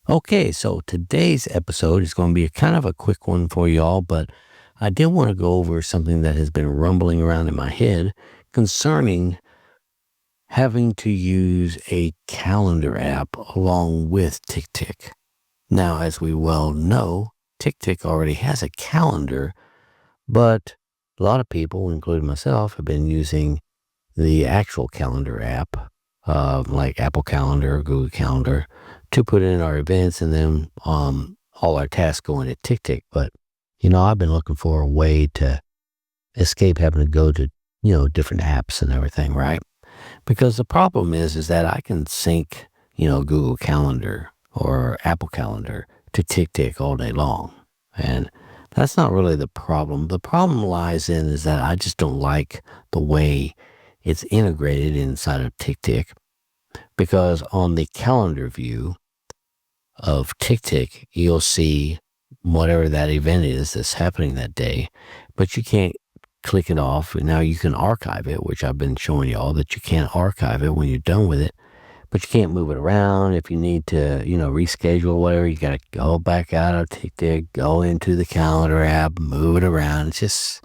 Okay, so today's episode is going to be a kind of a quick one for y'all, but I did want to go over something that has been rumbling around in my head concerning having to use a calendar app along with TickTick. Now, as we well know, TickTick already has a calendar, but a lot of people, including myself, have been using the actual calendar app, like Apple Calendar or Google Calendar, to put in our events, and then all our tasks go into TickTick. But I've been looking for a way to escape having to go to different apps and everything, right? Because the problem is that I can sync Google Calendar or Apple Calendar to TickTick all day long, and that's not really the problem. The problem lies in is that I just don't like the way it's integrated inside of TickTick, because on the calendar view of TickTick, you'll see whatever that event is that's happening that day, but you can't click it off. Now you can archive it, which I've been showing y'all that you can't archive it when you're done with it, but you can't move it around. If you need to, reschedule or whatever, you got to go back out of TickTick, go into the calendar app, move it around. It's just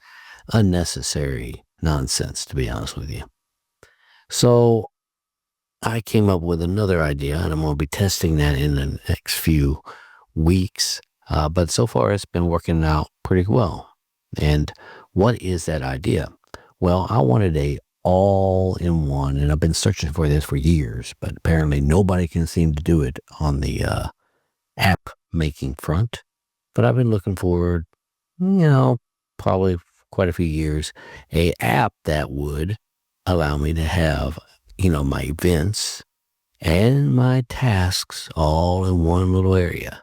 unnecessary nonsense, to be honest with you. So I came up with another idea, and I'm going to be testing that in the next few weeks. But so far, it's been working out pretty well. And what is that idea? Well, I wanted a all-in-one, and I've been searching for this for years, but apparently nobody can seem to do it on the app making front. But I've been looking for, probably quite a few years, a app that would allow me to have my events and my tasks all in one little area.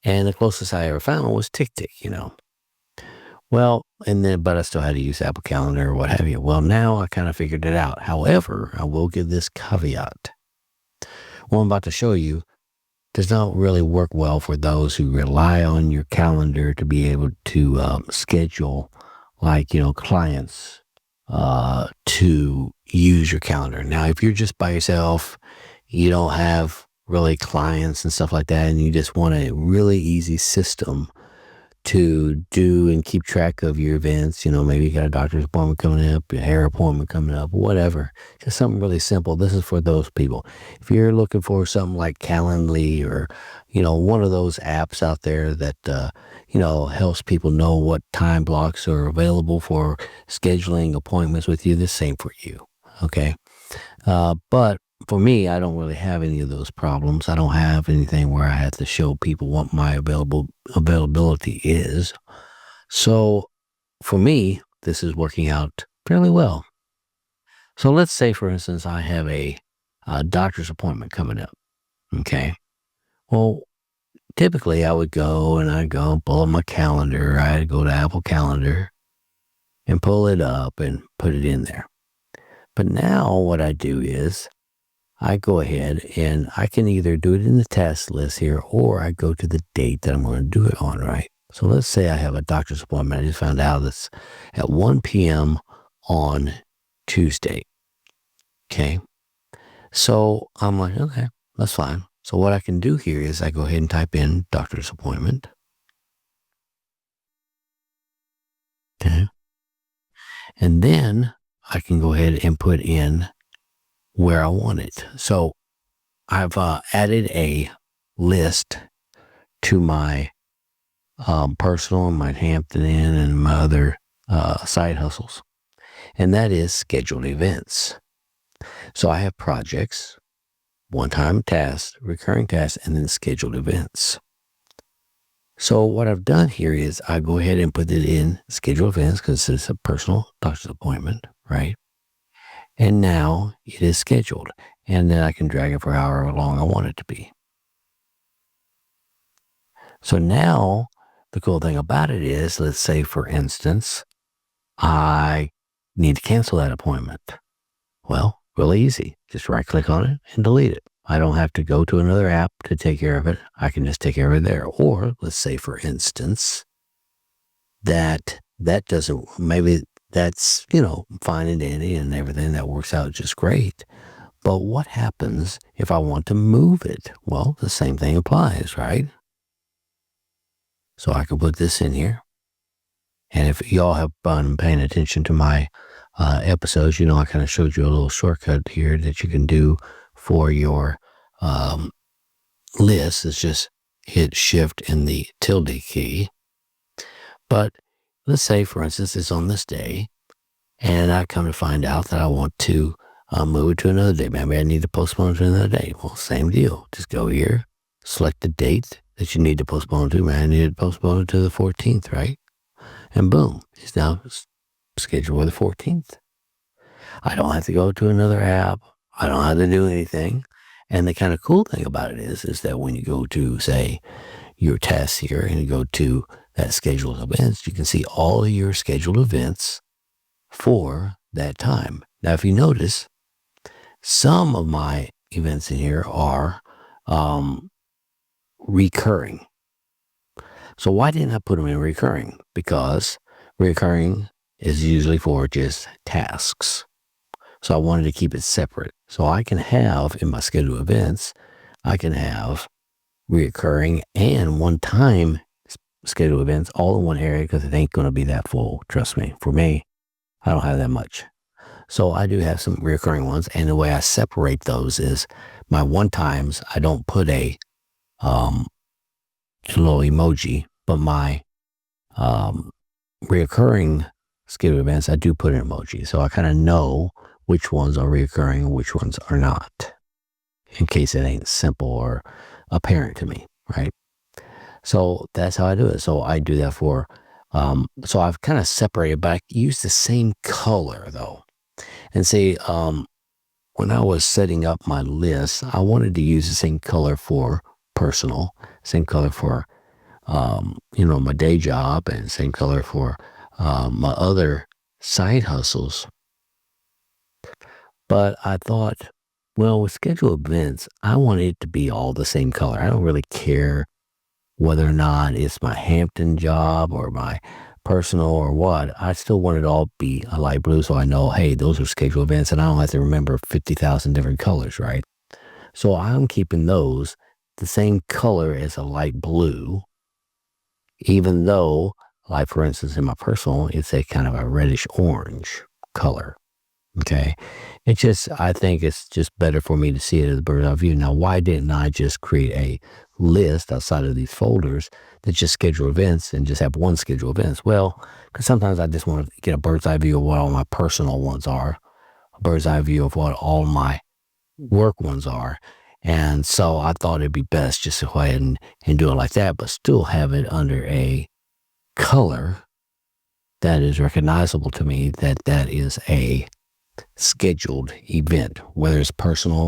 And the closest I ever found was TickTick. Well, but I still had to use Apple Calendar or what have you. Well, now I kind of figured it out. However, I will give this caveat. What I'm about to show you does not really work well for those who rely on your calendar to be able to schedule, like, clients to use your calendar. Now, if you're just by yourself, you don't have really clients and stuff like that, and you just want a really easy system to do and keep track of your events, maybe you got a doctor's appointment coming up, your hair appointment coming up, whatever, just something really simple. This is for those people. If you're looking for something like Calendly or, one of those apps out there that, helps people know what time blocks are available for scheduling appointments with you, the same for you. Okay. But for me, I don't really have any of those problems. I don't have anything where I have to show people what my availability is. So for me, this is working out fairly well. So let's say, for instance, I have a doctor's appointment coming up. Okay. Well, typically I would go pull up my calendar. I'd go to Apple Calendar and pull it up and put it in there. But now what I do is I go ahead and I can either do it in the task list here, or I go to the date that I'm going to do it on, right? So let's say I have a doctor's appointment. I just found out it's at 1 p.m. on Tuesday. Okay. So I'm like, okay, that's fine. So what I can do here is I go ahead and type in doctor's appointment. Okay. And then I can go ahead and put in where I want it. So I've added a list to my personal and my Hampton Inn and my other side hustles, and that is scheduled events. So I have projects, one-time tasks, recurring tasks, and then scheduled events. So what I've done here is I go ahead and put it in scheduled events because it's a personal doctor's appointment, right? And now it is scheduled, and then I can drag it for however long I want it to be. So now the cool thing about it is, let's say, for instance, I need to cancel that appointment. Well, really easy. Just right click on it and delete it. I don't have to go to another app to take care of it. I can just take care of it there. Or let's say, for instance, that doesn't, maybe that's, fine and dandy and everything that works out just great. But what happens if I want to move it? Well, the same thing applies, right? So I can put this in here. And if y'all have been paying attention to my episodes, I kind of showed you a little shortcut here that you can do for your list. It's just hit shift and the tilde key. But let's say, for instance, it's on this day, and I come to find out that I want to move it to another day. Maybe I need to postpone it to another day. Well, same deal. Just go here, select the date that you need to postpone it to. Man, I need to postpone it to the 14th, right? And boom, it's now scheduled for the 14th. I don't have to go to another app. I don't have to do anything. And the kind of cool thing about it is that when you go to, say, your tasks here and you go to that scheduled events, you can see all of your scheduled events for that time. Now, if you notice, some of my events in here are recurring. So why didn't I put them in recurring? Because recurring is usually for just tasks. So I wanted to keep it separate. So I can have in my scheduled events, I can have recurring and one-time scheduled events all in one area because it ain't going to be that full. Trust me. For me, I don't have that much. So I do have some recurring ones. And the way I separate those is my one-times, I don't put a little emoji, but my reoccurring scheduled events, I do put an emoji. So I kind of know which ones are reoccurring and which ones are not, in case it ain't simple or apparent to me, right? So that's how I do it. So I do that for, so I've kind of separated, but I use the same color though. And see, when I was setting up my list, I wanted to use the same color for personal, same color for, my day job, and same color for my other side hustles. But I thought, well, with scheduled events, I want it to be all the same color. I don't really care whether or not it's my Hampton job or my personal or what. I still want it all be a light blue so I know, hey, those are scheduled events and I don't have to remember 50,000 different colors, right? So I'm keeping those the same color as a light blue, even though, like for instance, in my personal, it's a kind of a reddish orange color. Okay. I think it's just better for me to see it as a bird's eye view. Now, why didn't I just create a list outside of these folders that just schedule events and just have one schedule events? Well, because sometimes I just want to get a bird's eye view of what all my personal ones are, a bird's eye view of what all my work ones are. And so I thought it'd be best just to go ahead and do it like that, but still have it under a color that is recognizable to me, that is a scheduled event, whether it's personal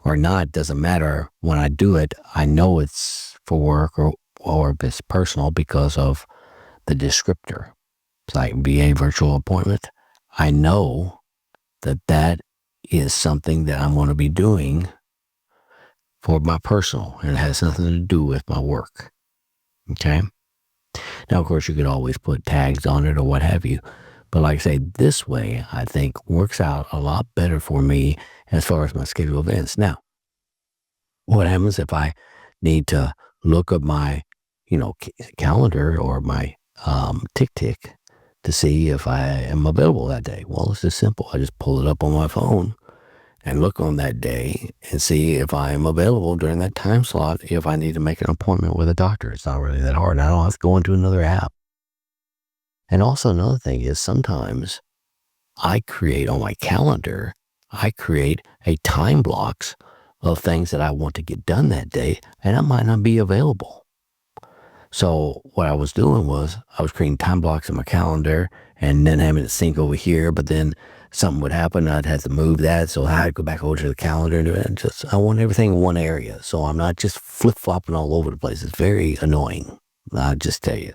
or not, doesn't matter. When I do it, I know it's for work or if it's personal because of the descriptor. It's like VA virtual appointment. I know that is something that I'm going to be doing for my personal, and it has nothing to do with my work. Okay. Now, of course, you could always put tags on it or what have you. But like I say, this way, I think works out a lot better for me as far as my scheduled events. Now, what happens if I need to look at my, calendar or my TickTick to see if I am available that day? Well, it's just simple. I just pull it up on my phone and look on that day and see if I am available during that time slot if I need to make an appointment with a doctor. It's not really that hard. I don't have to go into another app. And also another thing is sometimes I create on my calendar, I create a time blocks of things that I want to get done that day, and I might not be available. So what I was doing was I was creating time blocks in my calendar and then having it sync over here, but then something would happen. I'd have to move that. So I had to go back over to the calendar and do it. And I want everything in one area. So I'm not just flip flopping all over the place. It's very annoying. I'll just tell you.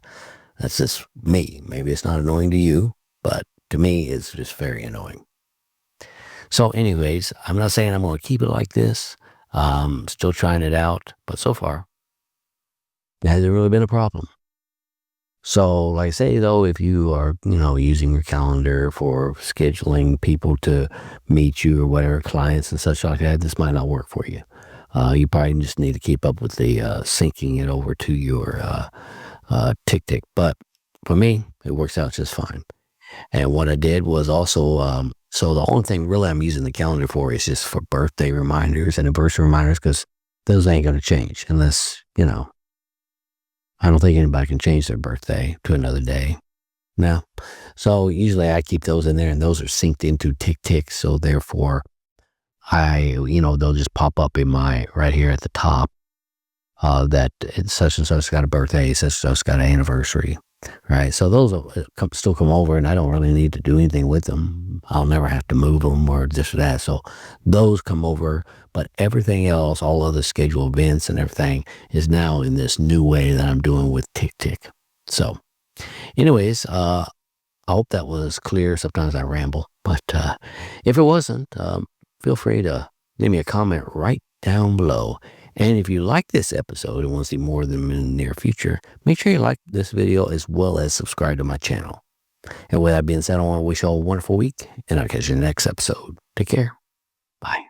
That's just me. Maybe it's not annoying to you, but to me, it's just very annoying. So anyways, I'm not saying I'm going to keep it like this. Still trying it out, but so far, it hasn't really been a problem. So, like I say, though, if you are, using your calendar for scheduling people to meet you or whatever, clients and such like that, this might not work for you. You probably just need to keep up with the syncing it over to your TickTick. But for me, it works out just fine. And what I did was also, so the only thing really I'm using the calendar for is just for birthday reminders and anniversary reminders, because those ain't going to change unless, I don't think anybody can change their birthday to another day. No. So usually I keep those in there, and those are synced into TickTick. So therefore they'll just pop up in my right here at the top, that it's such and such got a birthday, such and such got an anniversary. Right. So those will still come over, and I don't really need to do anything with them. I'll never have to move them or this or that. So those come over, but everything else, all other scheduled events and everything is now in this new way that I'm doing with TickTick. So anyways, I hope that was clear. Sometimes I ramble, but if it wasn't, feel free to leave me a comment right down below. And if you like this episode and want to see more of them in the near future, make sure you like this video as well as subscribe to my channel. And with that being said, I want to wish you all a wonderful week, and I'll catch you in the next episode. Take care. Bye.